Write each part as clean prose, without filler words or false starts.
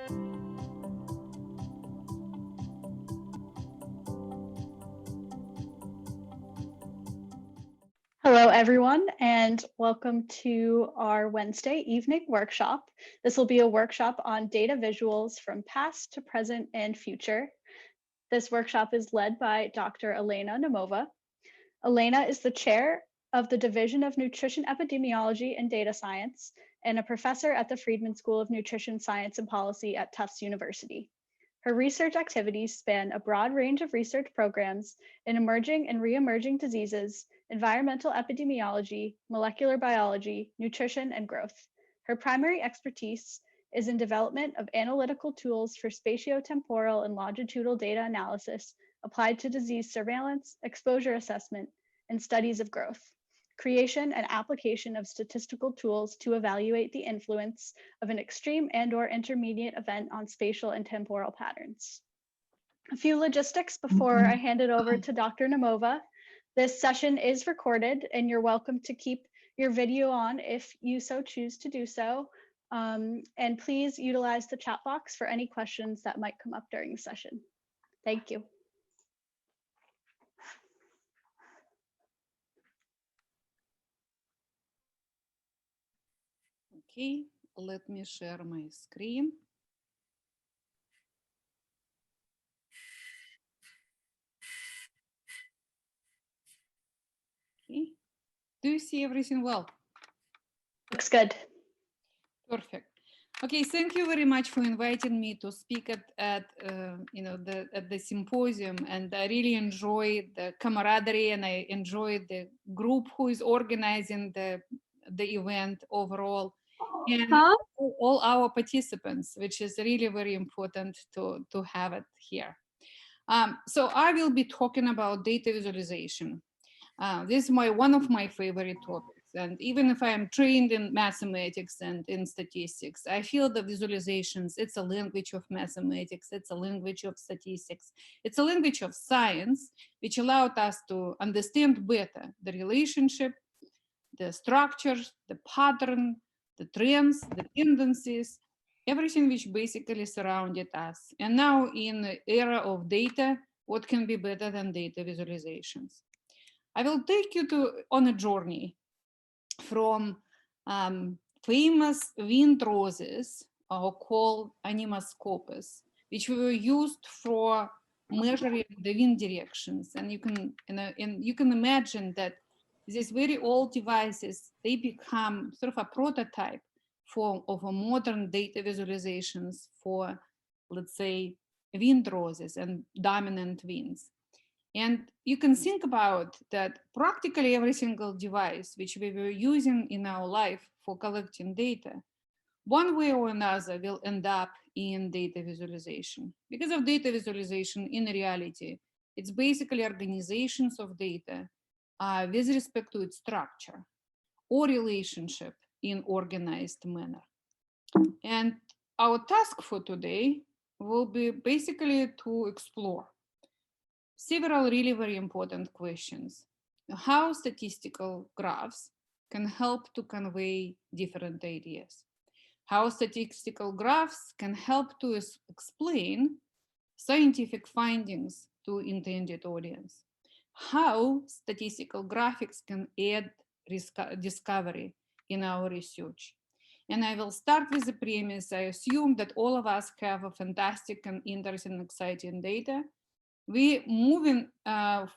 Hello, everyone, and welcome to our Wednesday evening workshop. This will be a workshop on data visuals from past to present and future. This workshop is led by Dr. Elena Naumova. Elena is the chair of the Division of Nutrition Epidemiology and Data Science and a professor at the Friedman School of Nutrition Science and Policy at Tufts University. Her research activities span a broad range of research programs in emerging and re-emerging diseases, environmental epidemiology, molecular biology, nutrition, and growth. Her primary expertise is in development of analytical tools for spatiotemporal and longitudinal data analysis applied to disease surveillance, exposure assessment, and studies of growth, creation and application of statistical tools to evaluate the influence of an extreme and/or intermediate event on spatial and temporal patterns. A few logistics before I hand it over to Dr. Naumova. This session is recorded, and you're welcome to keep your video on if you so choose to do so. And please utilize the chat box for any questions that might come up during the session. Thank you. Okay, let me share my screen. Okay, do you see everything well? Looks good. Perfect. Okay, thank you very much for inviting me to speak at the symposium, and I really enjoy the camaraderie, and I enjoy the group who is organizing the event overall, and all our participants, which is really very important to have it here. So I will be talking about data visualization. This is one of my favorite topics. And even if I am trained in mathematics and in statistics, I feel the visualizations, it's a language of mathematics, it's a language of statistics, it's a language of science, which allowed us to understand better the relationship, the structures, the pattern, the trends, the tendencies, everything which basically surrounded us. And now in the era of data, what can be better than data visualizations? I will take you on a journey from famous wind roses, called animoscopes, which were used for measuring the wind directions. And you can imagine that these very old devices, they become sort of a prototype of a modern data visualizations for, let's say, wind roses and dominant winds. And you can think about that practically every single device which we were using in our life for collecting data, one way or another will end up in data visualization. Because of data visualization, in reality, it's basically organizations of data with respect to its structure or relationship in organized manner. And our task for today will be basically to explore several really very important questions. How statistical graphs can help to convey different ideas. How statistical graphs can help to explain scientific findings to intended audience. How statistical graphics can add discovery in our research. And I will start with the premise. I assume that all of us have a fantastic and interesting, exciting data. We're moving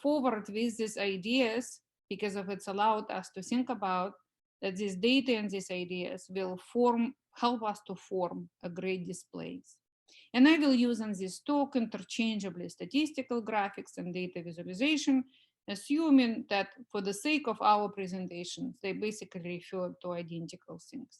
forward with these ideas because of it's allowed us to think about that this data and these ideas will help us to form a great displays. And I will use in this talk interchangeably statistical graphics and data visualization, assuming that for the sake of our presentations, they basically refer to identical things.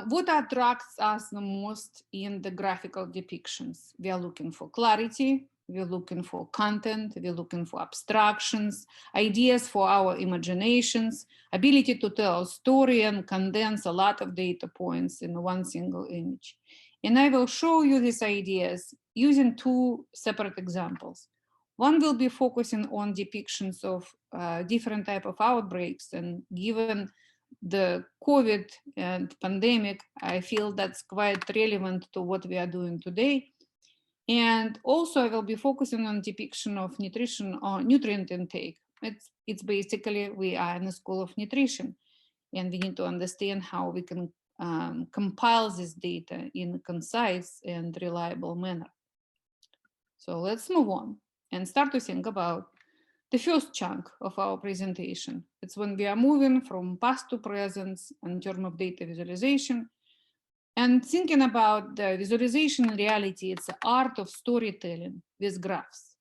What attracts us the most in the graphical depictions? We are looking for clarity, we're looking for content, we're looking for abstractions, ideas for our imaginations, ability to tell a story and condense a lot of data points in one single image. And I will show you these ideas using two separate examples. One will be focusing on depictions of different type of outbreaks and given the COVID and pandemic, I feel that's quite relevant to what we are doing today. And also I will be focusing on depiction of nutrition or nutrient intake. It's basically, we are in the school of nutrition, and we need to understand how we can compile this data in a concise and reliable manner. So let's move on and start to think about the first chunk of our presentation. It's when we are moving from past to present in terms of data visualization. And thinking about the visualization in reality, it's the art of storytelling with graphs.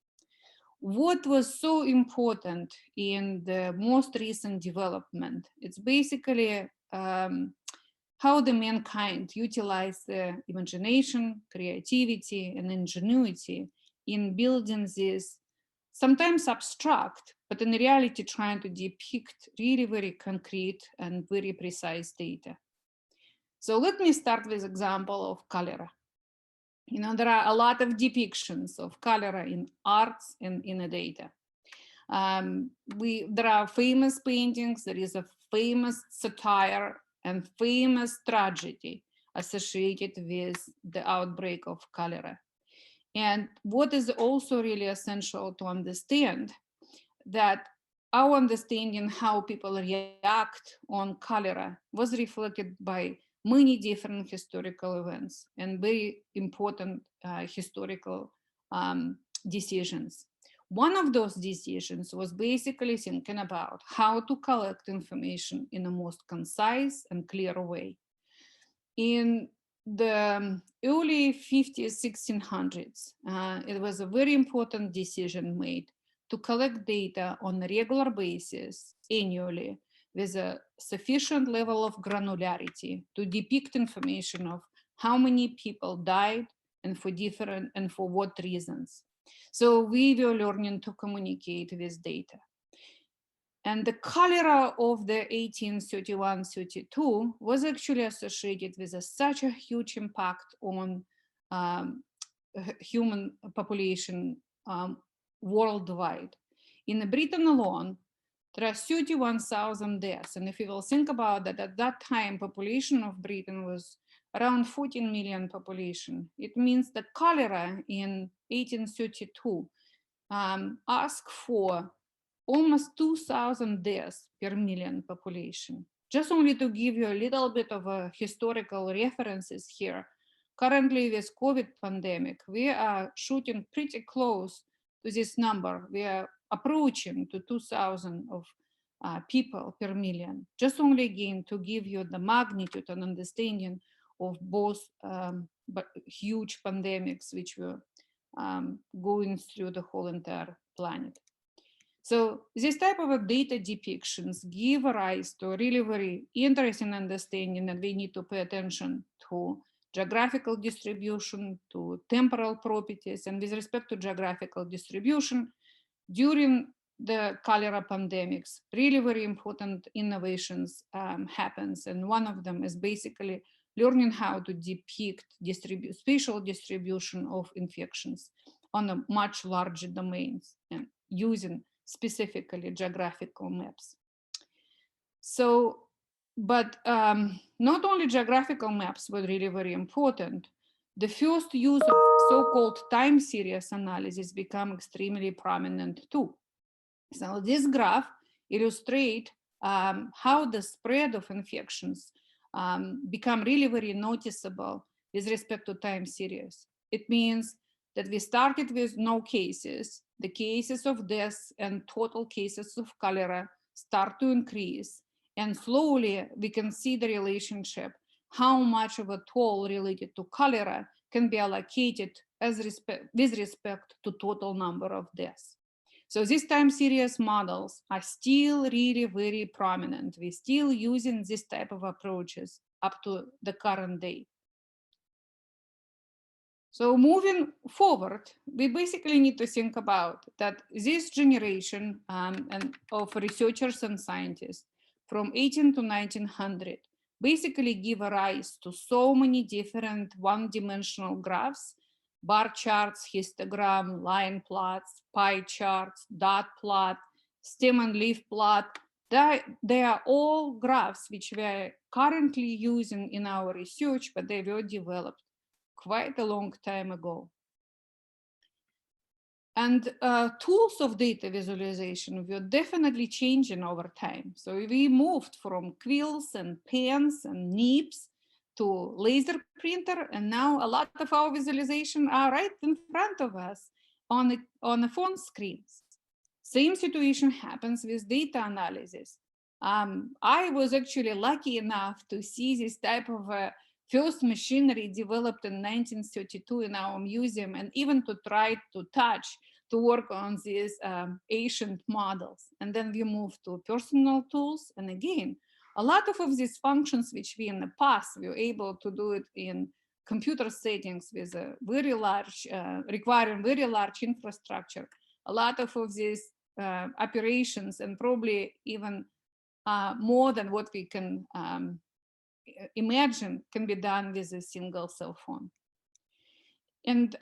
What was so important in the most recent development? It's basically how the mankind utilized the imagination, creativity, and ingenuity in building this sometimes abstract, but in reality trying to depict really very concrete and very precise data. So let me start with example of cholera. You know, there are a lot of depictions of cholera in arts and in the data. There are famous paintings, there is a famous satire and famous tragedy associated with the outbreak of cholera. And what is also really essential to understand, that our understanding how people react on cholera was reflected by many different historical events and very important historical decisions. One of those decisions was basically thinking about how to collect information in the most concise and clear way. In the early 50s, 1600s, it was a very important decision made to collect data on a regular basis annually with a sufficient level of granularity to depict information of how many people died and for what reasons. So we were learning to communicate with data. And the cholera of the 1831-32 was actually associated with such a huge impact on human population worldwide. In Britain alone, there are 31,000 deaths. And if you will think about that, at that time, population of Britain was around 14 million population. It means that cholera in 1832 asked for almost 2,000 deaths per million population. Just only to give you a little bit of a historical references here, currently with COVID pandemic, we are shooting pretty close to this number. We are approaching to 2,000 of people per million. Just only again to give you the magnitude and understanding of both huge pandemics which were going through the whole entire planet. So this type of data depictions give rise to a really very interesting understanding that we need to pay attention to geographical distribution, to temporal properties. And with respect to geographical distribution, during the cholera pandemics, really very important innovations happens. And one of them is basically learning how to depict spatial distribution of infections on a much larger domains and using specifically geographical maps. So, but not only geographical maps were really very important, the first use of so-called time series analysis became extremely prominent too. So this graph illustrates how the spread of infections become really very noticeable with respect to time series. It means that we started with no cases. The cases of deaths and total cases of cholera start to increase. And slowly we can see the relationship, how much of a toll related to cholera can be allocated with respect to total number of deaths. So these time series models are still really very prominent. We're still using this type of approaches up to the current day. So moving forward, we basically need to think about that this generation of researchers and scientists from 18 to 1900 basically give a rise to so many different one-dimensional graphs, bar charts, histogram, line plots, pie charts, dot plot, stem and leaf plot, They are all graphs which we are currently using in our research, but they were developed quite a long time ago. And tools of data visualization were definitely changing over time. So we moved from quills and pens and nibs to laser printer, and now a lot of our visualization are right in front of us on the phone screens. Same situation happens with data analysis. I was actually lucky enough to see this type of first machinery developed in 1932 in our museum, and even to try to work on these ancient models. And then we moved to personal tools. And again, a lot of these functions which we in the past were able to do it in computer settings with a very large, requiring very large infrastructure. A lot of these operations, and probably even more than what we can imagine, can be done with a single cell phone. And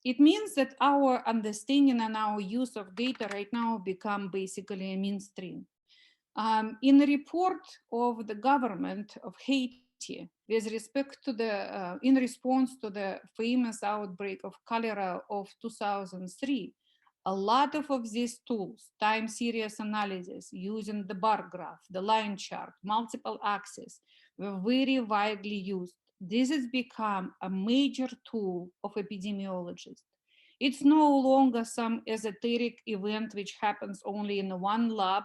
it means that our understanding and our use of data right now become basically a mainstream. In a report of the government of Haiti with respect to the, in response to the famous outbreak of cholera of 2003, a lot of these tools, time series analysis using the bar graph, the line chart, multiple axes, were very widely used. This has become a major tool of epidemiologists. It's no longer some esoteric event which happens only in one lab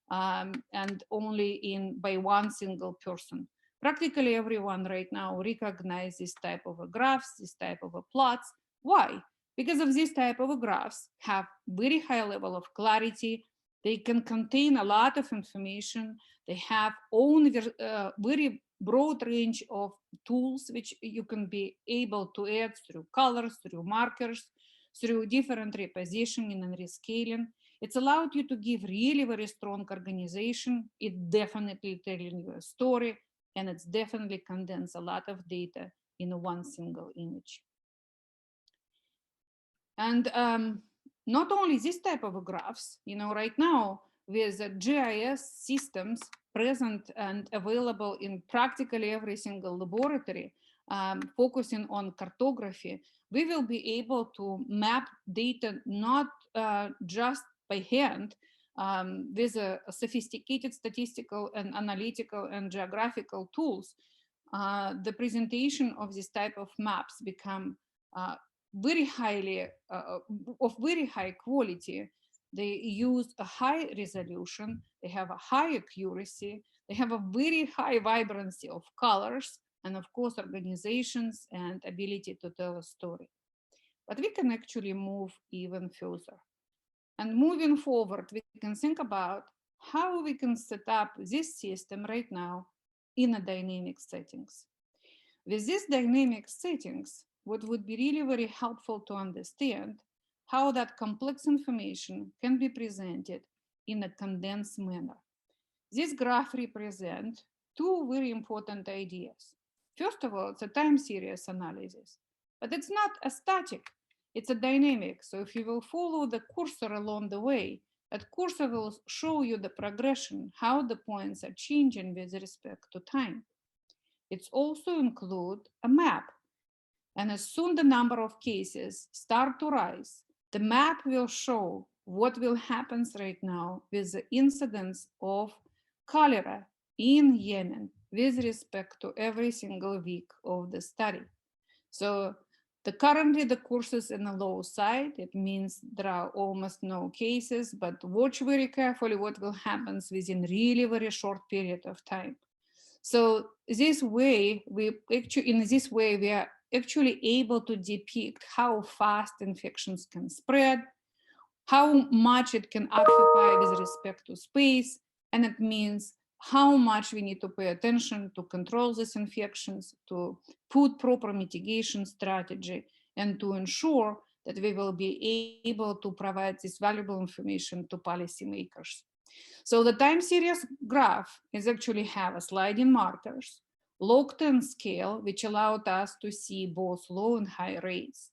and only by one single person. Practically everyone right now recognizes this type of graphs, this type of plots. Why? Because of this type of graphs have very high level of clarity. They can contain a lot of information. They have own very broad range of tools which you can be able to add through colors, through markers, through different repositioning and rescaling. It's allowed you to give really very strong organization. It definitely telling you a story, and it's definitely condense a lot of data in one single image. And not only this type of graphs, right now with GIS systems present and available in practically every single laboratory, focusing on cartography, we will be able to map data not just by hand with a sophisticated statistical and analytical and geographical tools. The presentation of this type of maps become very highly of very high quality. They use a high resolution, they have a high accuracy, they have a very high vibrancy of colors, and of course organizations and ability to tell a story. But we can actually move even further. And moving forward, we can think about how we can set up this system right now in a dynamic settings. With these dynamic settings, what would be really very helpful to understand how that complex information can be presented in a condensed manner. This graph represents two very important ideas. First of all, it's a time series analysis, but it's not a static, it's a dynamic. So if you will follow the cursor along the way, that cursor will show you the progression, how the points are changing with respect to time. It's also include a map. And as soon the number of cases start to rise, the map will show what will happen right now with the incidence of cholera in Yemen with respect to every single week of the study. So currently the course is in the low side. It means there are almost no cases, but watch very carefully what will happen within really very short period of time. So this way, we are actually able to depict how fast infections can spread, how much it can occupy with respect to space, and it means how much we need to pay attention to control these infections, to put proper mitigation strategy, and to ensure that we will be able to provide this valuable information to policymakers. So the time series graph is actually have a sliding markers, log-10 scale, which allowed us to see both low and high rates.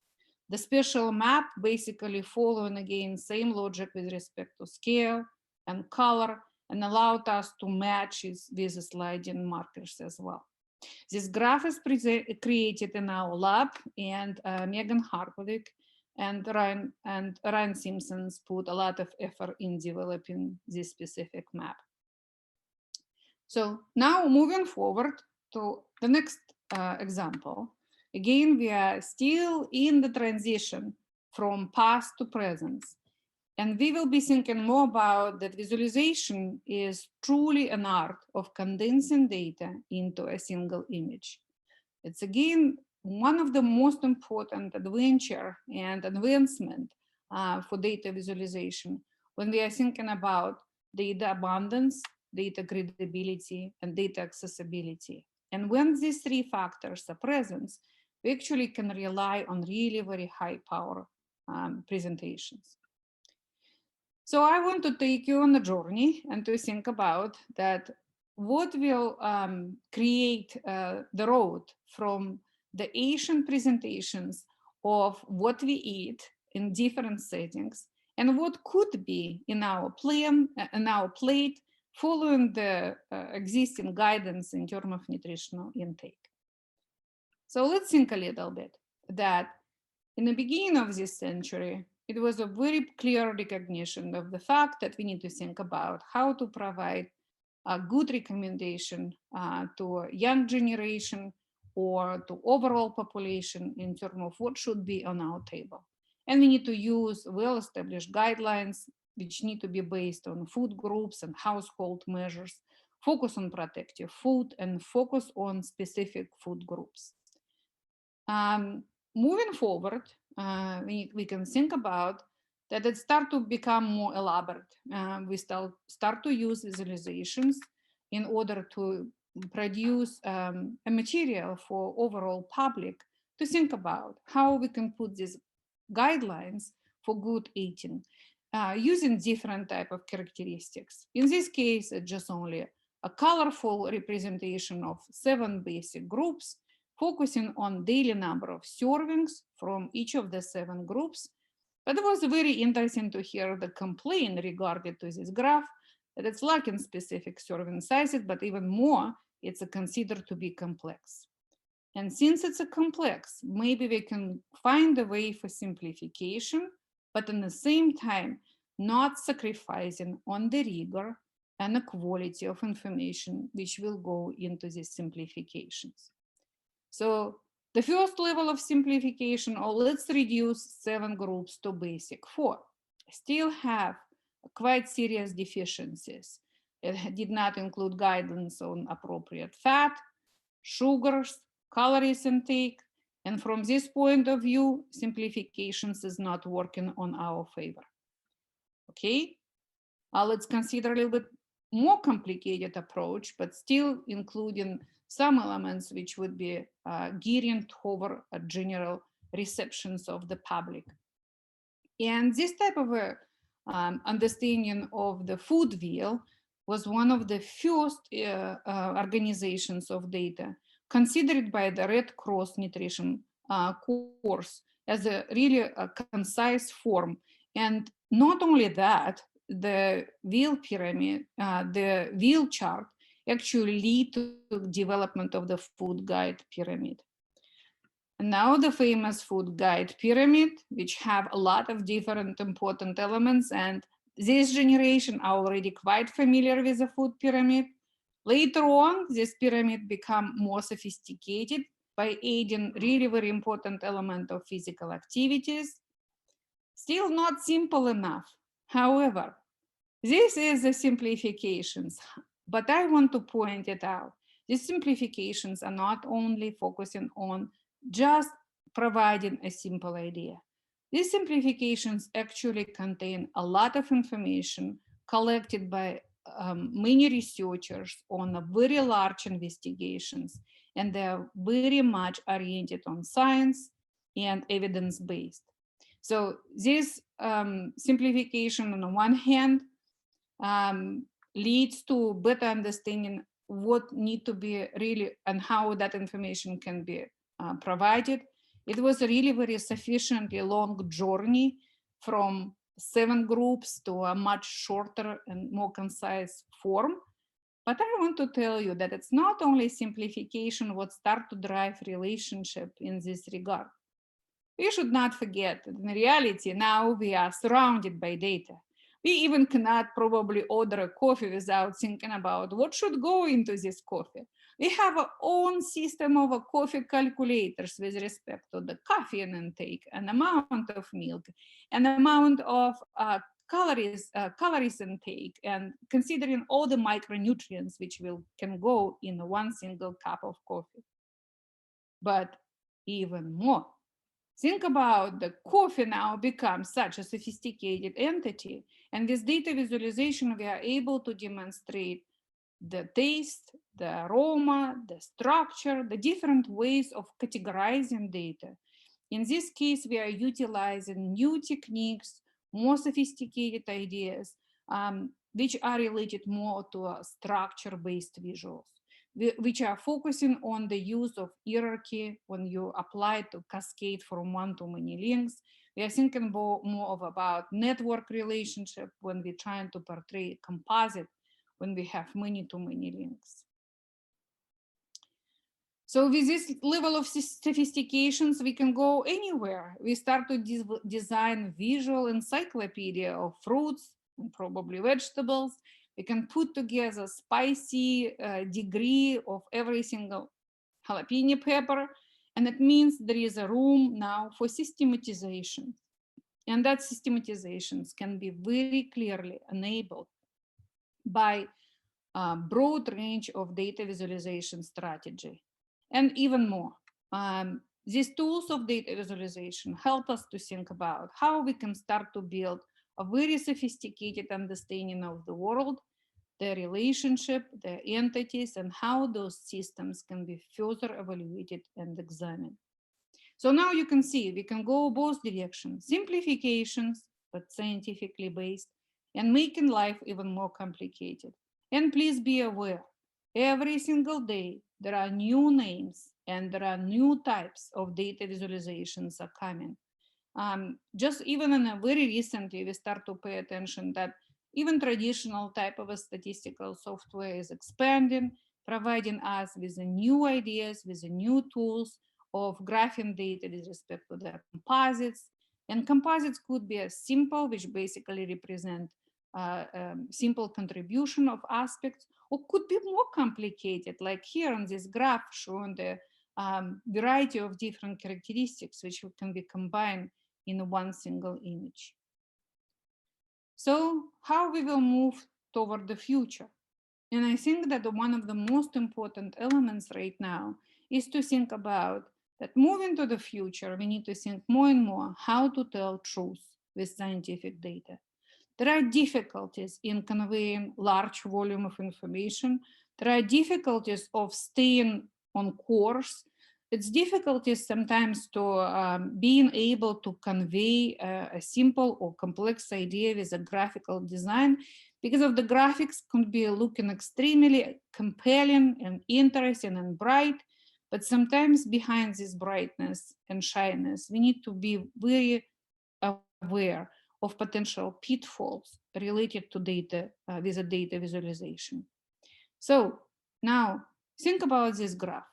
The special map basically following again same logic with respect to scale and color and allowed us to match it with the sliding markers as well. This graph is created in our lab, and Megan Harkovic and Ryan Simpsons put a lot of effort in developing this specific map. So now moving forward to the next example. Again, we are still in the transition from past to present. And we will be thinking more about that visualization is truly an art of condensing data into a single image. It's again one of the most important adventure and advancement for data visualization when we are thinking about data abundance, data credibility, and data accessibility. And when these three factors are present, we actually can rely on really very high power presentations. So I want to take you on a journey and to think about that what will create the road from the Asian presentations of what we eat in different settings and what could be in our plan, in our plate, following the existing guidance in terms of nutritional intake. So let's think a little bit that in the beginning of this century, it was a very clear recognition of the fact that we need to think about how to provide a good recommendation to a young generation or to overall population in terms of what should be on our table. And we need to use well-established guidelines, which need to be based on food groups and household measures, focus on protective food, and focus on specific food groups. Moving forward, we can think about that it start to become more elaborate. We start to use visualizations in order to produce a material for overall public to think about how we can put these guidelines for good eating using different type of characteristics. In this case, it's just only a colorful representation of 7 basic groups, focusing on daily number of servings from each of the 7 groups. But it was very interesting to hear the complaint regarding to this graph, that it's lacking specific serving sizes, but even more, it's considered to be complex. And since it's a complex, maybe we can find a way for simplification, but at the same time, not sacrificing on the rigor and the quality of information which will go into these simplifications. So the first level of simplification, or let's reduce 7 groups to basic 4, still have quite serious deficiencies. It did not include guidance on appropriate fat, sugars, calories intake, and from this point of view, simplifications is not working on our favor. Okay, let's consider a little bit more complicated approach, but still including some elements which would be gearing toward a general receptions of the public. And this type of understanding of the food wheel was one of the first organizations of data considered by the Red Cross Nutrition course as a really concise form. And not only that, the wheel pyramid, the wheel chart actually lead to the development of the food guide pyramid. And now the famous food guide pyramid, which have a lot of different important elements, and this generation are already quite familiar with the food pyramid. Later on, this pyramid become more sophisticated by adding really very important element of physical activities. Still not simple enough. However, this is the simplifications. But I want to point it out. These simplifications are not only focusing on just providing a simple idea. These simplifications actually contain a lot of information collected by many researchers on very large investigations, and they're very much oriented on science and evidence-based. So this simplification on the one hand leads to better understanding what need to be really and how that information can be provided. It was a really very sufficiently long journey from 7 groups to a much shorter and more concise form. But I want to tell you that it's not only simplification what start to drive relationship in this regard. We should not forget that in reality, now we are surrounded by data. We even cannot probably order a coffee without thinking about what should go into this coffee. We have our own system of coffee calculators with respect to the caffeine intake and amount of milk and amount of calories intake, and considering all the micronutrients which can go in one single cup of coffee. But even more, think about the coffee now becomes such a sophisticated entity, and with data visualization, we are able to demonstrate the taste, the aroma, the structure, the different ways of categorizing data. In this case, we are utilizing new techniques, more sophisticated ideas, which are related more to structure-based visuals, which are focusing on the use of hierarchy when you apply to cascade from one to many links. We are thinking more about network relationship when we're trying to portray composite when we have many to many links. So with this level of sophistications, we can go anywhere. We start to design visual encyclopedia of fruits and probably vegetables. We can put together spicy degree of every single jalapeno pepper. And it means there is a room now for systematization. And that systematizations can be very clearly enabled by a broad range of data visualization strategy. And even more, these tools of data visualization help us to think about how we can start to build a very sophisticated understanding of the world, their relationship, their entities, and how those systems can be further evaluated and examined. So now you can see we can go both directions, simplifications, but scientifically based, and making life even more complicated. And please be aware, every single day, there are new names and there are new types of data visualizations are coming. Just even in a very recently, we start to pay attention that even traditional type of a statistical software is expanding, providing us with the new ideas, with the new tools of graphing data with respect to the composites. And composites could be as simple, which basically represent simple contribution of aspects, or could be more complicated, like here on this graph showing the variety of different characteristics which can be combined in one single image. So how we will move toward the future? And I think that one of the most important elements right now is to think about that moving to the future, we need to think more and more how to tell truth with scientific data. There are difficulties in conveying large volume of information. There are difficulties of staying on course. It's difficulties sometimes to being able to convey a simple or complex idea with a graphical design, because of the graphics could be looking extremely compelling and interesting and bright, but sometimes behind this brightness and shyness, we need to be very aware of potential pitfalls related to data with a data visualization. So now think about this graph.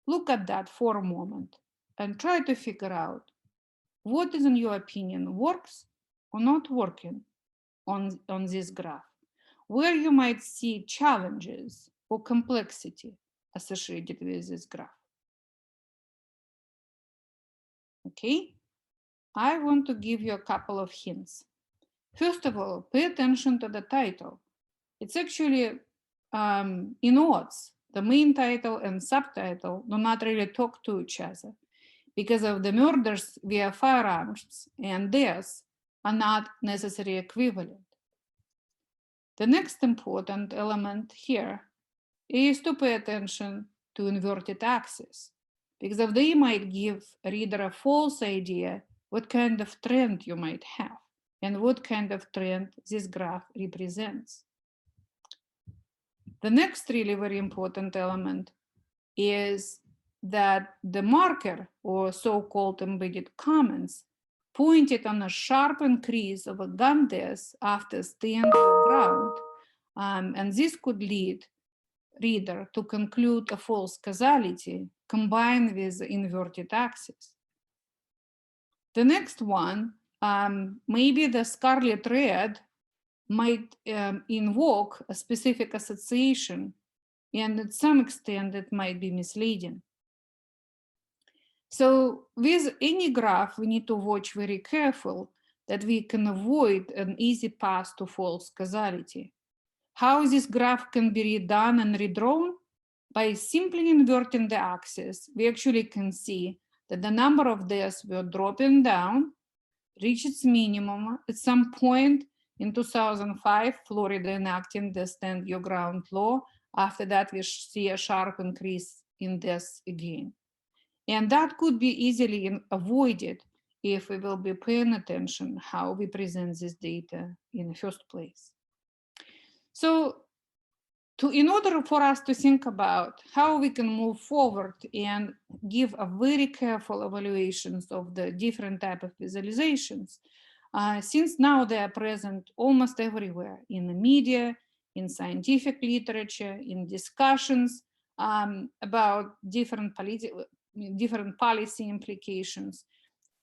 Look at that for a moment and try to figure out what is, in your opinion, works or not working on this graph, where you might see challenges or complexity associated with this graph. Okay, I want to give you a couple of hints. First of all, pay attention to the title. It's actually in odds. The main title and subtitle do not really talk to each other because of the murders via firearms and deaths are not necessarily equivalent. The next important element here is to pay attention to inverted axes, because if they might give a reader a false idea what kind of trend you might have and what kind of trend this graph represents. The next really very important element is that the marker or so-called embedded comments pointed on a sharp increase of a condense after staying your ground. And this could lead reader to conclude a false causality combined with the inverted axis. The next one, maybe the scarlet red might invoke a specific association, and at some extent it might be misleading. So with any graph, we need to watch very careful that we can avoid an easy path to false causality. How this graph can be redone and redrawn? By simply inverting the axis, we actually can see that the number of deaths were dropping down, reached its minimum at some point in 2005, Florida enacting the stand your ground law. After that, we see a sharp increase in deaths again. And that could be easily avoided if we will be paying attention how we present this data in the first place. So in order for us to think about how we can move forward and give a very careful evaluations of the different type of visualizations, since now they are present almost everywhere in the media, in scientific literature, in discussions about different policy implications,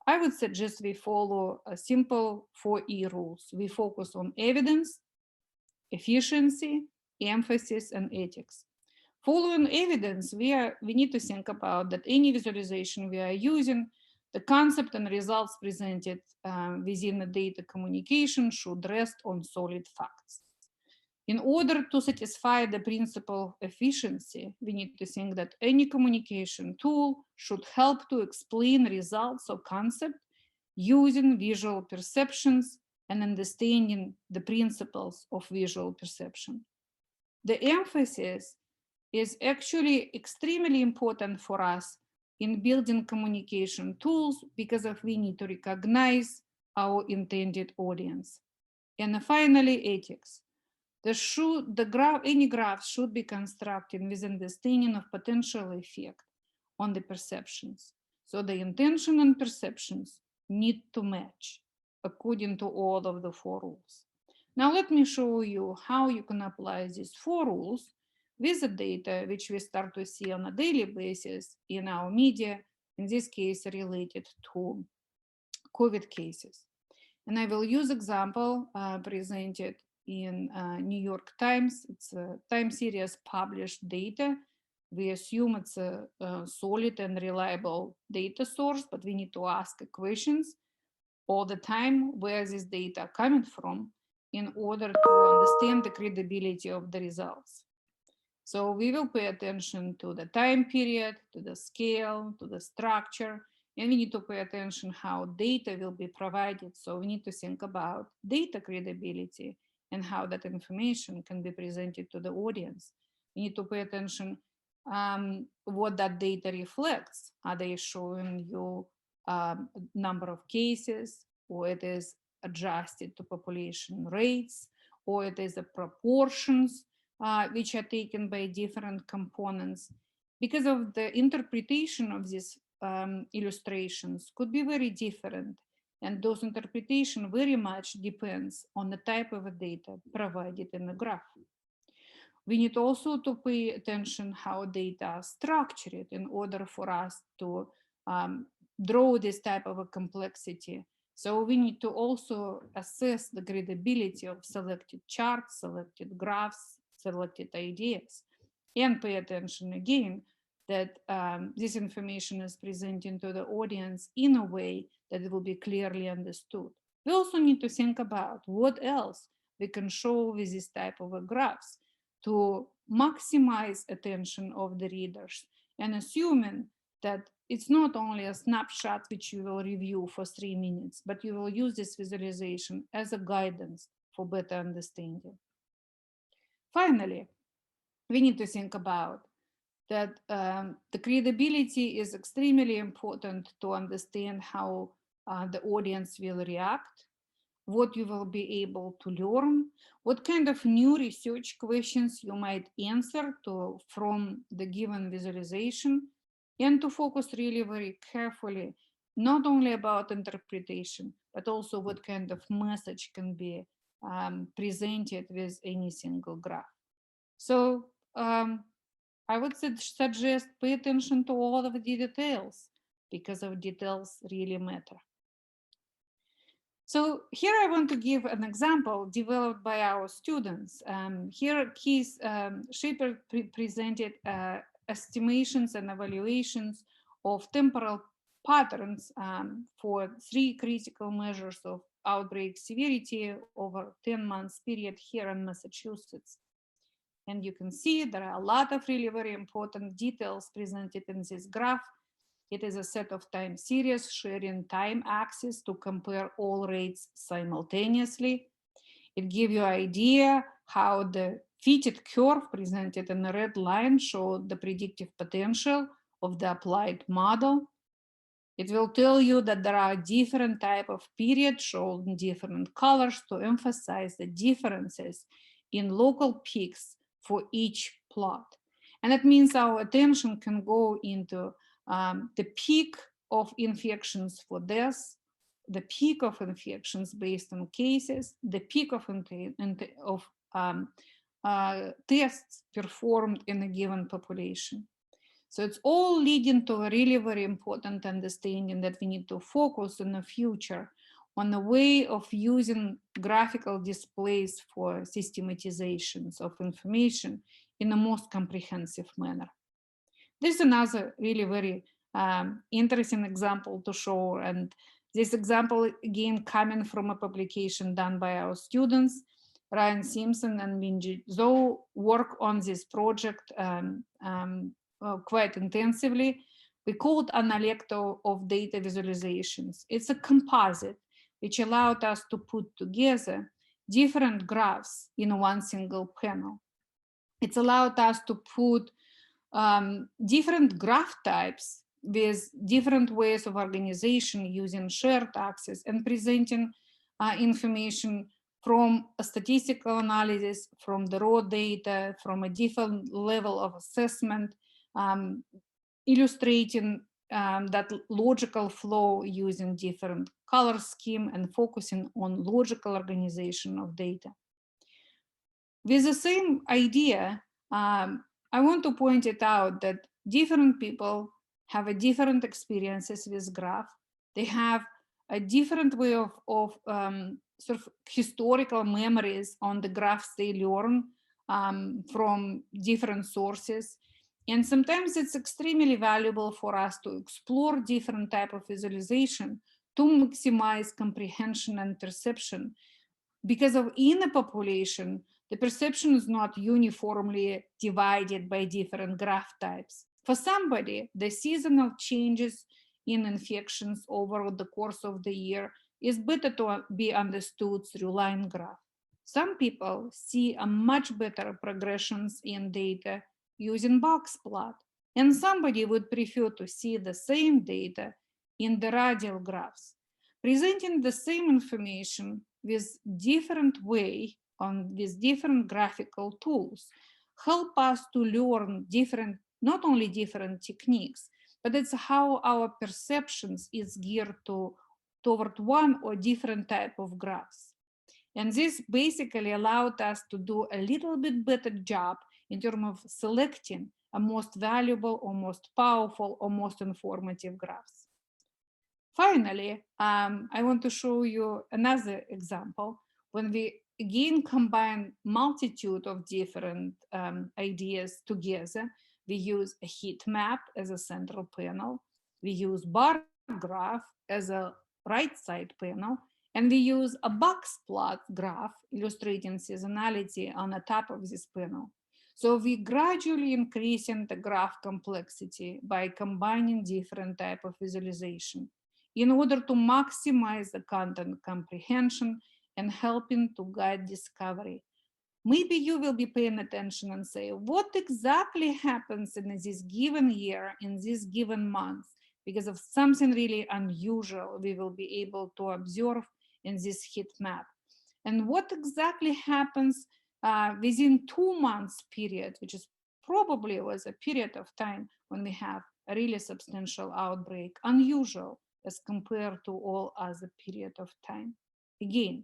I would suggest we follow a simple 4E rules. We focus on evidence, efficiency, emphasis, and ethics. Following evidence, we need to think about that any visualization we are using, the concept and results presented within the data communication should rest on solid facts. In order to satisfy the principle of efficiency, we need to think that any communication tool should help to explain results or concept using visual perceptions and understanding the principles of visual perception. The emphasis is actually extremely important for us in building communication tools because we need to recognize our intended audience. And finally, ethics. Any graph should be constructed with understanding of potential effect on the perceptions. So the intention and perceptions need to match according to all of the 4 rules. Now let me show you how you can apply these 4 rules with the data which we start to see on a daily basis in our media, in this case related to COVID cases. And I will use example presented in New York Times. It's a time series published data. We assume it's a solid and reliable data source, but we need to ask questions all the time where this data coming from in order to understand the credibility of the results. So we will pay attention to the time period, to the scale, to the structure, and we need to pay attention how data will be provided. So we need to think about data credibility and how that information can be presented to the audience. We need to pay attention what that data reflects. Are they showing you number of cases, or it is adjusted to population rates, or it is the proportions which are taken by different components? Because of the interpretation of these illustrations could be very different, and those interpretation very much depends on the type of data provided in the graph. We need also to pay attention how data are structured in order for us to draw this type of a complexity. So we need to also assess the credibility of selected charts, selected graphs, selected ideas, and pay attention again that this information is presented to the audience in a way that it will be clearly understood. We also need to think about what else we can show with this type of graphs to maximize attention of the readers, and assuming that it's not only a snapshot which you will review for 3 minutes, but you will use this visualization as a guidance for better understanding. Finally, we need to think about that the credibility is extremely important to understand how the audience will react, what you will be able to learn, what kind of new research questions you might answer from the given visualization, and to focus really very carefully not only about interpretation, but also what kind of message can be presented with any single graph. So I would suggest pay attention to all of the details, because of details really matter. So here I want to give an example developed by our students. Here Keith Shepard presented estimations and evaluations of temporal patterns for 3 critical measures of outbreak severity over 10 months period here in Massachusetts. And you can see there are a lot of really very important details presented in this graph. It is a set of time series sharing time axis to compare all rates simultaneously. It gives you an idea how the fitted curve presented in the red line showed the predictive potential of the applied model. It will tell you that there are different type of periods shown in different colors to emphasize the differences in local peaks for each plot. And that means our attention can go into the peak of infections for deaths, the peak of infections based on cases, the peak of tests performed in a given population. So it's all leading to a really very important understanding that we need to focus in the future on the way of using graphical displays for systematizations of information in a most comprehensive manner. There's another really very interesting example to show, and this example again coming from a publication done by our students. Ryan Simpson and Minji Zhou work on this project quite intensively. We call it Analecto of data visualizations. It's a composite which allowed us to put together different graphs in one single panel. It's allowed us to put different graph types with different ways of organization using shared access and presenting information from a statistical analysis, from the raw data, from a different level of assessment, illustrating that logical flow using different color scheme and focusing on logical organization of data. With the same idea, I want to point it out that different people have a different experiences with graph. They have a different way of sort of historical memories on the graphs they learn from different sources. And sometimes it's extremely valuable for us to explore different type of visualization to maximize comprehension and perception. Because of in a population, the perception is not uniformly divided by different graph types. For somebody, the seasonal changes in infections over the course of the year is better to be understood through line graph. Some people see a much better progressions in data using box plot, and somebody would prefer to see the same data in the radial graphs. Presenting the same information with different way with different graphical tools help us to learn different, not only different techniques, but it's how our perceptions is geared toward one or different type of graphs. And this basically allowed us to do a little bit better job in terms of selecting a most valuable or most powerful or most informative graphs. Finally, I want to show you another example when we again combine multitude of different ideas together. We use a heat map as a central panel. We use bar graph as a right side panel. And we use a box plot graph illustrating seasonality on the top of this panel. So we gradually increasing the graph complexity by combining different type of visualization in order to maximize the content comprehension and helping to guide discovery. Maybe you will be paying attention and say, what exactly happens in this given year, in this given month, because of something really unusual we will be able to observe in this heat map. And what exactly happens within 2 months period, which is probably was a period of time when we have a really substantial outbreak, unusual. as compared to all other period of time. Again,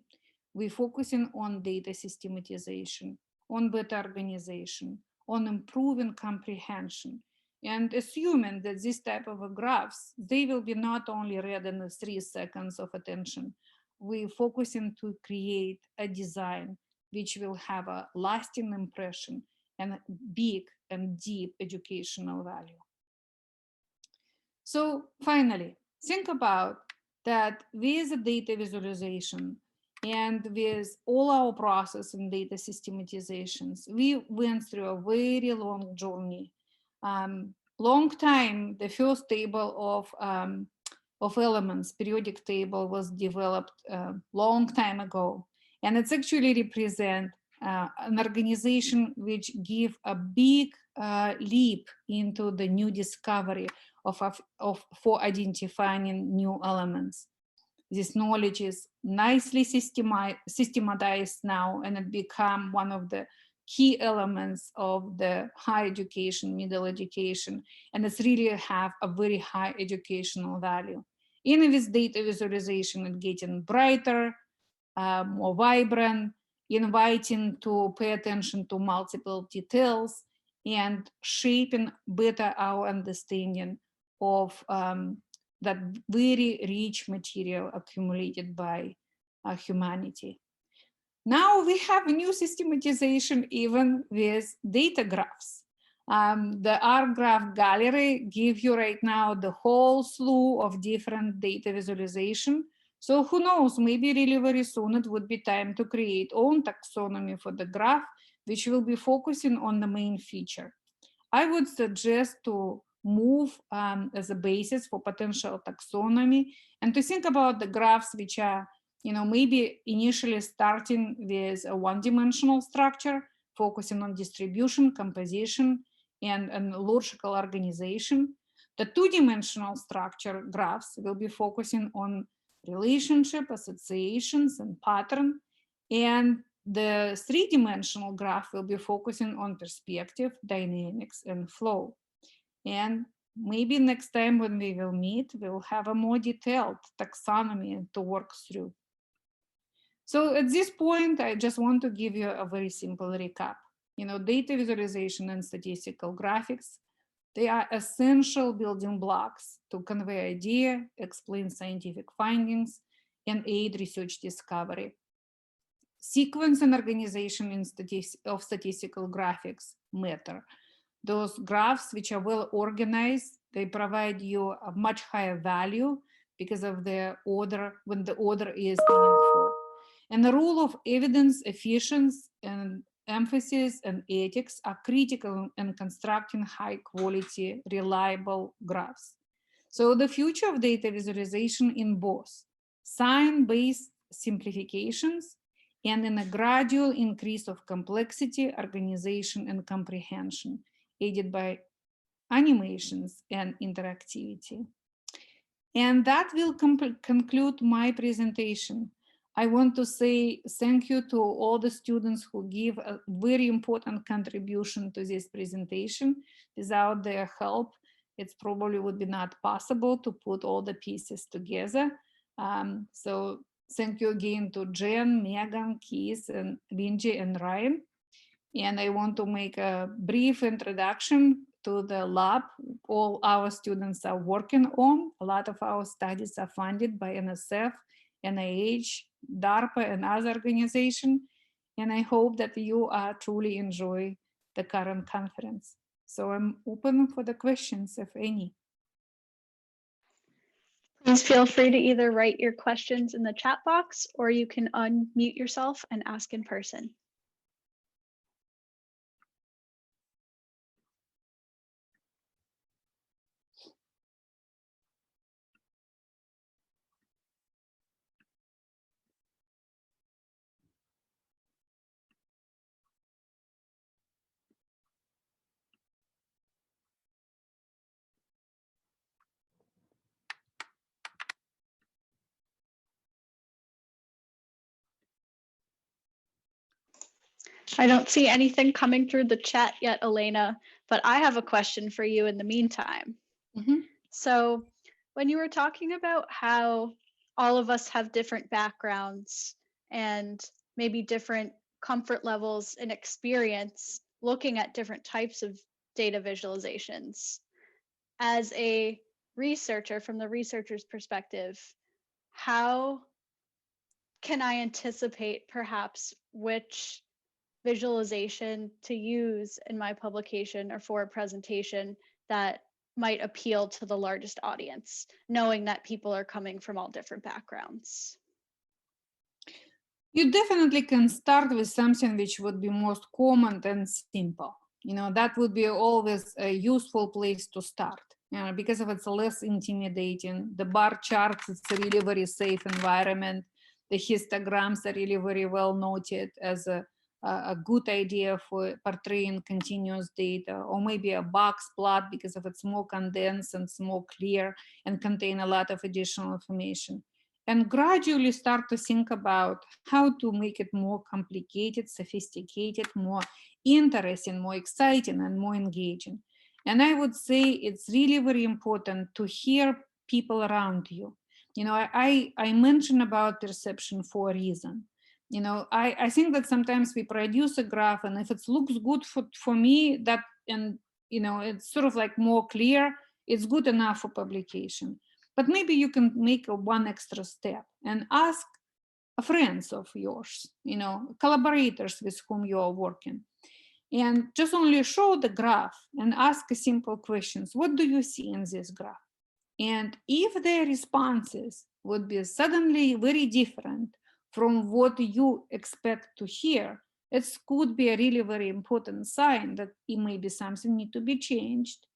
we're focusing on data systematization, on better organization, on improving comprehension, and assuming that this type of graphs, they will be not only read in 3 seconds of attention. We're focusing to create a design which will have a lasting impression and big and deep educational value. So finally, think about that with data visualization and with all our process and data systematizations, we went through a very long journey. Long time, the first table of elements, periodic table, was developed a long time ago. And it's actually represent an organization which give a big leap into the new discovery for identifying new elements. This knowledge is nicely systematized now, and it become one of the key elements of the higher education, middle education, and it's really have a very high educational value. In this data visualization, it's getting brighter, more vibrant, inviting to pay attention to multiple details, and shaping better our understanding of that very rich material accumulated by humanity. Now we have a new systematization even with data graphs. The R graph gallery gives you right now the whole slew of different data visualization. So who knows, maybe really very soon it would be time to create own taxonomy for the graph, which will be focusing on the main feature. I would suggest to move as a basis for potential taxonomy and to think about the graphs which are, maybe initially starting with a one-dimensional structure, focusing on distribution, composition, and logical organization. The two-dimensional structure graphs will be focusing on relationship, associations, and pattern. And the three-dimensional graph will be focusing on perspective, dynamics, and flow. And maybe next time when we will meet, we'll have a more detailed taxonomy to work through. So at this point, I just want to give you a very simple recap. Data visualization and statistical graphics, they are essential building blocks to convey idea, explain scientific findings, and aid research discovery. Sequence and organization of statistical graphics matter. Those graphs which are well organized, they provide you a much higher value because of their order, when the order is meaningful. And the rule of evidence, efficiency, and emphasis and ethics are critical in constructing high quality, reliable graphs. So the future of data visualization in both science-based simplifications and in a gradual increase of complexity, organization, and comprehension, aided by animations and interactivity. And that will conclude my presentation. I want to say thank you to all the students who give a very important contribution to this presentation. Without their help, it probably would be not possible to put all the pieces together. So thank you again to Jen, Megan, Keith, and Vinji, and Ryan. And I want to make a brief introduction to the lab all our students are working on. A lot of our studies are funded by NSF, NIH, DARPA, and other organizations. And I hope that you truly enjoy the current conference. So I'm open for the questions, if any. Please feel free to either write your questions in the chat box, or you can unmute yourself and ask in person. I don't see anything coming through the chat yet, Elena, but I have a question for you in the meantime. So When you were talking about how all of us have different backgrounds and maybe different comfort levels and experience looking at different types of data visualizations, as a researcher, from the researcher's perspective, how can I anticipate perhaps which visualization to use in my publication or for a presentation that might appeal to the largest audience, knowing that people are coming from all different backgrounds? You definitely can start with something which would be most common and simple. That would be always a useful place to start. Because of it's less intimidating. The bar charts, it's a really very safe environment. The histograms are really very well noted as a good idea for portraying continuous data, or maybe a box plot because of it's more condensed and it's more clear and contain a lot of additional information. And gradually start to think about how to make it more complicated, sophisticated, more interesting, more exciting, and more engaging. And I would say it's really very important to hear people around you. I mentioned about perception for a reason. I think that sometimes we produce a graph, and if it looks good for me, that, and it's sort of like more clear, it's good enough for publication. But maybe you can make one extra step and ask friends of yours, collaborators with whom you are working, and just only show the graph and ask simple questions. What do you see in this graph? And if their responses would be suddenly very different from what you expect to hear, it could be a really very important sign that it may be something need to be changed.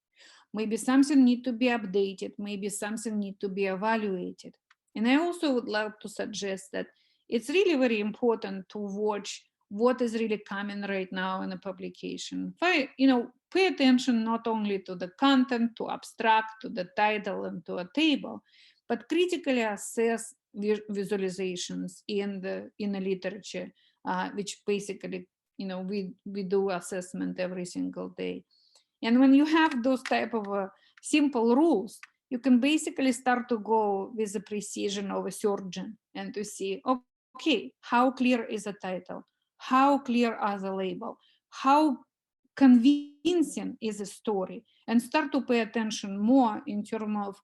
Maybe something need to be updated, maybe something need to be evaluated. And I also would love to suggest that it's really very important to watch what is really coming right now in a publication. Pay attention not only to the content, to abstract, to the title, and to a table, but critically assess visualizations in the literature, which basically, we do assessment every single day. And when you have those type of simple rules, you can basically start to go with the precision of a surgeon and to see, okay, how clear is the title? How clear are the label? How convincing is the story? And start to pay attention more in terms of,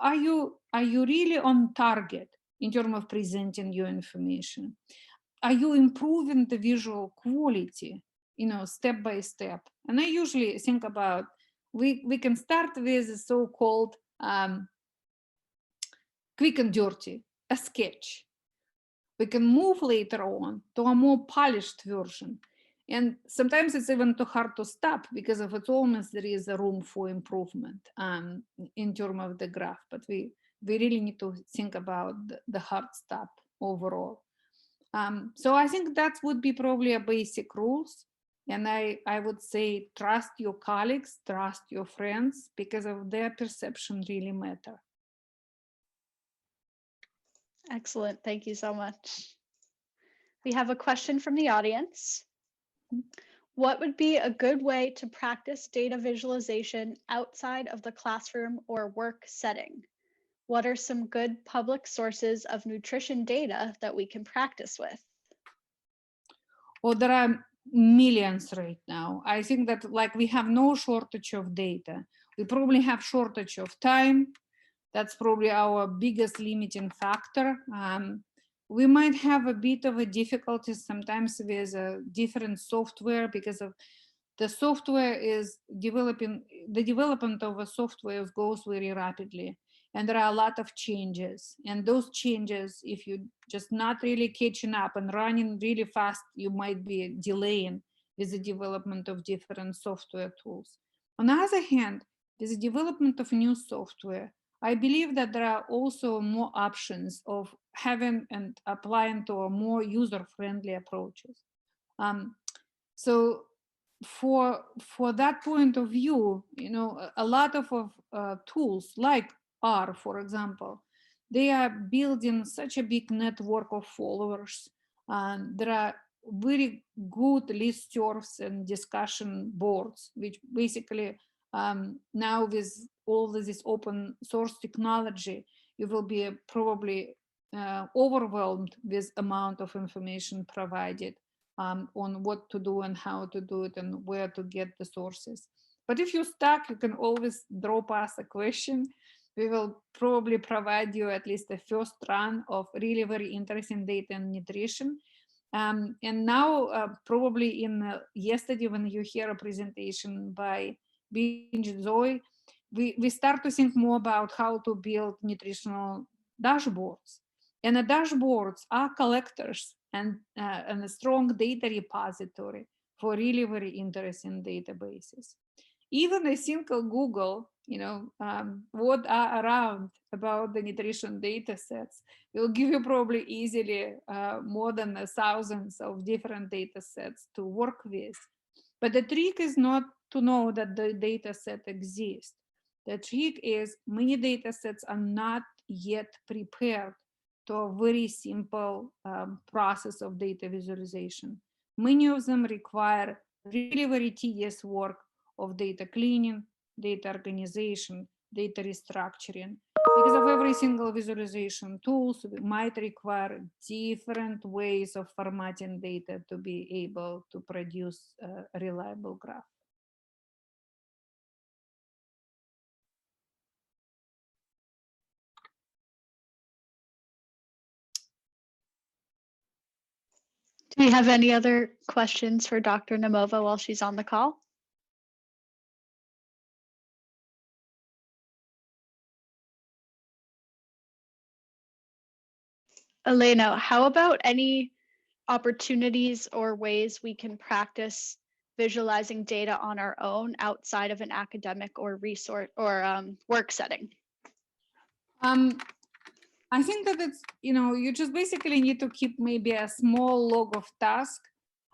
are you really on target in terms of presenting your information? Are you improving the visual quality, step by step? And I usually think about, we can start with the so-called quick and dirty, a sketch. We can move later on to a more polished version. And sometimes it's even too hard to stop because of it's almost there is a room for improvement in terms of the graph. But we really need to think about the hard stop overall. So I think that would be probably a basic rules. And I would say, trust your colleagues, trust your friends, because of their perception really matter. Excellent. Thank you so much. We have a question from the audience. What would be a good way to practice data visualization outside of the classroom or work setting? What are some good public sources of nutrition data that we can practice with? Well, there are millions right now. I think that we have no shortage of data. We probably have shortage of time. That's probably our biggest limiting factor. We might have a bit of a difficulty sometimes with different software because of the software is developing, the development of a software goes very rapidly. And there are a lot of changes. And those changes, if you just not really catching up and running really fast, you might be delaying with the development of different software tools. On the other hand, with the development of new software, I believe that there are also more options of having and applying to a more user-friendly approaches. So for that point of view, a lot of tools like R, for example, they are building such a big network of followers. And there are very good listservs and discussion boards, which basically Now with all this open source technology, you will be probably overwhelmed with amount of information provided on what to do and how to do it and where to get the sources. But if you're stuck, you can always drop us a question. We will probably provide you at least a first run of really very interesting data and nutrition. And now, probably in yesterday, when you hear a presentation by Binge Zoe, we start to think more about how to build nutritional dashboards. And the dashboards are collectors and a strong data repository for really very interesting databases. Even a simple Google, what are around about the nutrition data sets will give you probably easily more than thousands of different data sets to work with. But the trick is not to know that the data set exists. The trick is many data sets are not yet prepared to a very simple process of data visualization. Many of them require really very tedious work of data cleaning, data organization, data restructuring. Because of every single visualization tools might require different ways of formatting data to be able to produce a reliable graph. Do we have any other questions for Dr. Naumova while she's on the call? Elena, how about any opportunities or ways we can practice visualizing data on our own outside of an academic or resource or work setting? I think that it's, you just basically need to keep maybe a small log of task.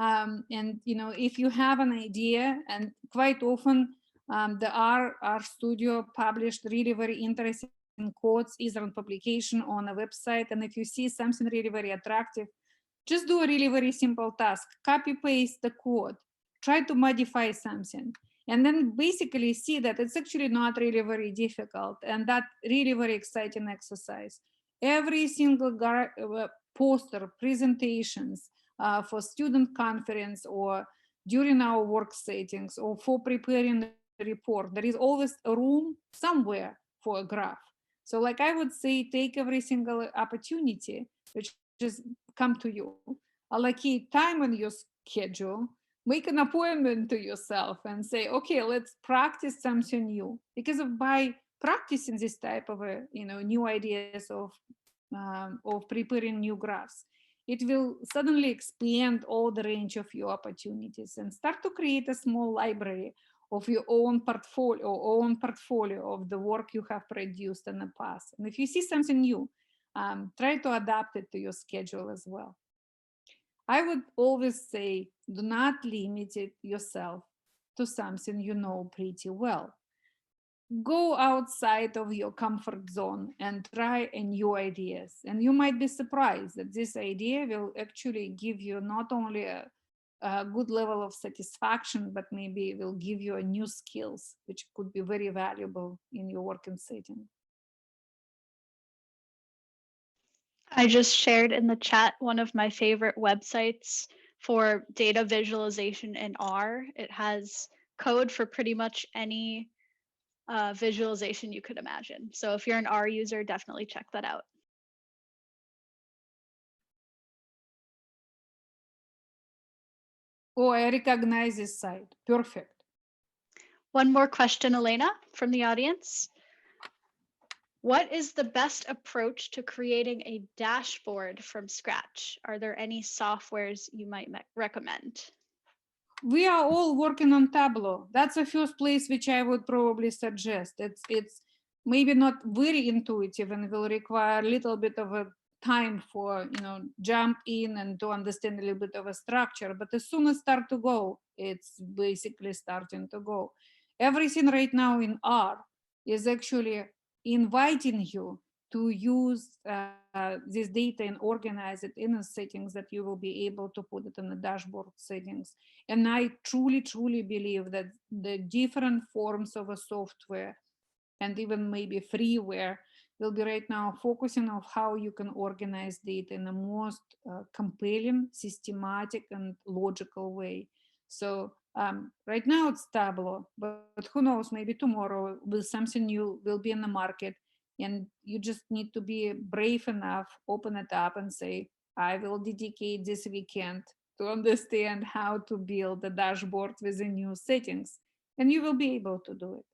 And, if you have an idea, and quite often the R Studio published really very interesting codes, either on publication or on a website. And if you see something really very attractive, just do a really very simple task, copy paste the code, try to modify something, and then basically see that it's actually not really very difficult, and that really very exciting exercise. Every single poster, presentations for student conference or during our work settings or for preparing the report, there is always a room somewhere for a graph. So like I would say, take every single opportunity which just come to you, allocate time on your schedule, make an appointment to yourself and say, okay, let's practice something new. Because by practicing this type of new ideas of preparing new graphs, it will suddenly expand all the range of your opportunities and start to create a small library of your own portfolio of the work you have produced in the past. And if you see something new, try to adapt it to your schedule as well. I would always say, do not limit yourself to something you know pretty well. Go outside of your comfort zone and try new ideas. And you might be surprised that this idea will actually give you not only a good level of satisfaction, but maybe will give you a new skills, which could be very valuable in your working setting. I just shared in the chat one of my favorite websites for data visualization in R. It has code for pretty much any visualization you could imagine. So if you're an R user, definitely check that out. Oh, I recognize this site. Perfect. One more question, Elena, from the audience. What is the best approach to creating a dashboard from scratch? Are there any softwares you might recommend? We are all working on Tableau. That's the first place which I would probably suggest. It's maybe not very intuitive and will require a little bit of a time for jump in and to understand a little bit of a structure. But as soon as start to go, it's basically starting to go. Everything right now in R is actually inviting you to use this data and organize it in a settings that you will be able to put it in the dashboard settings. And I truly, truly believe that the different forms of a software and even maybe freeware will be right now focusing on how you can organize data in the most compelling, systematic, and logical way. So right now it's Tableau, but who knows, maybe tomorrow will something new will be in the market, and you just need to be brave enough, open it up and say, I will dedicate this weekend to understand how to build a dashboard with the new settings, and you will be able to do it.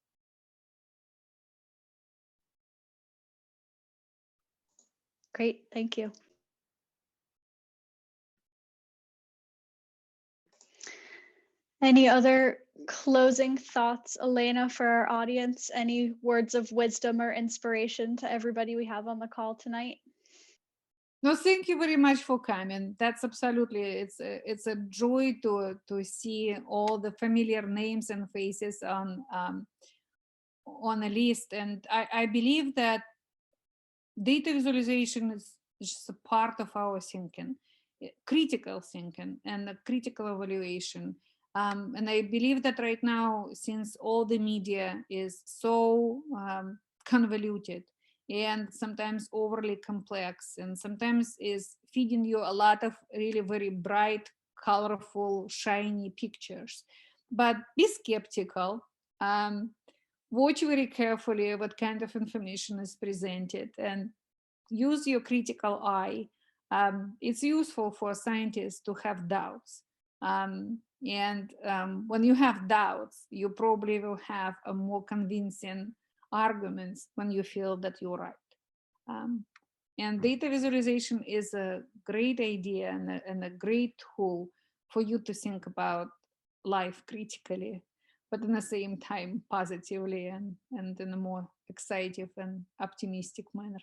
Great, thank you. Any other closing thoughts, Elena, for our audience? Any words of wisdom or inspiration to everybody we have on the call tonight? No, thank you very much for coming. That's absolutely, it's a joy to see all the familiar names and faces on a list. And I believe that data visualization is just a part of our thinking, critical thinking and a critical evaluation. And I believe that right now, since all the media is so convoluted and sometimes overly complex, and sometimes is feeding you a lot of really very bright, colorful, shiny pictures. But be skeptical. Watch very carefully what kind of information is presented and use your critical eye. It's useful for scientists to have doubts. When you have doubts, you probably will have a more convincing arguments when you feel that you're right. And data visualization is a great idea and a great tool for you to think about life critically, but in the same time positively and in a more exciting and optimistic manner.